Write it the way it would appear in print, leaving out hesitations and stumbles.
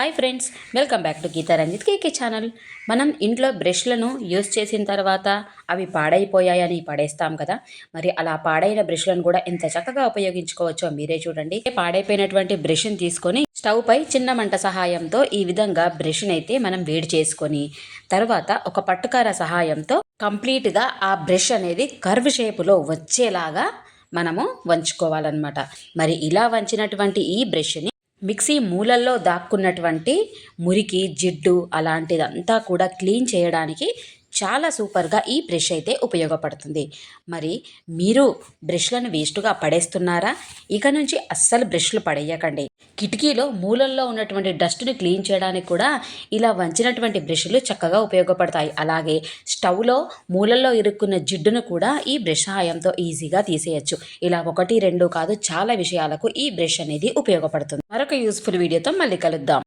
Hi friends, welcome back to Geetha Ranjith KK channel. మనం ఇంట్లో బ్రష్లను use చేసిన తర్వాత అవి పాడైపోయాయని పడేస్తాం కదా. మరి అలా పాడైన బ్రష్లను కూడా ఎంత చక్కగా ఉపయోగించుకోవచ్చో మీరే చూడండి. పాడైపోయినటువంటి బ్రష్ని తీసుకొని స్టవ్ పై చిన్న మంట సహాయంతో ఈ విధంగా బ్రష్ని అయితే మనం వేడి చేసుకొని తర్వాత ఒక పట్టుకార సహాయంతో కంప్లీట్గా ఆ బ్రష్ అనేది కర్వ్ షేపులో వచ్చేలాగా మనము వంచుకోవాలన్నమాట. మరి ఇలా వంచినటువంటి ఈ బ్రష్ని మిక్సీ మూలల్లో దాక్కున్నటువంటి మురికి జిడ్డు అలాంటిదంతా కూడా క్లీన్ చేయడానికి చాలా సూపర్గా ఈ బ్రష్ అయితే ఉపయోగపడుతుంది. మరి మీరు బ్రష్లను వేస్ట్గా పడేస్తున్నారా? ఇక నుంచి అస్సలు బ్రష్లు పడేయకండి. కిటికీలో మూలల్లో ఉన్నటువంటి డస్ట్ని క్లీన్ చేయడానికి కూడా ఇలా వంచినటువంటి బ్రష్లు చక్కగా ఉపయోగపడతాయి. అలాగే స్టవ్లో మూలల్లో ఇరుక్కున్న జిడ్డును కూడా ఈ బ్రష్ సహాయంతో ఈజీగా తీసేయచ్చు. ఇలా 1, 2 కాదు, చాలా విషయాలకు ఈ బ్రష్ అనేది ఉపయోగపడుతుంది. మరొక యూస్ఫుల్ వీడియోతో మళ్ళీ కలుద్దాం.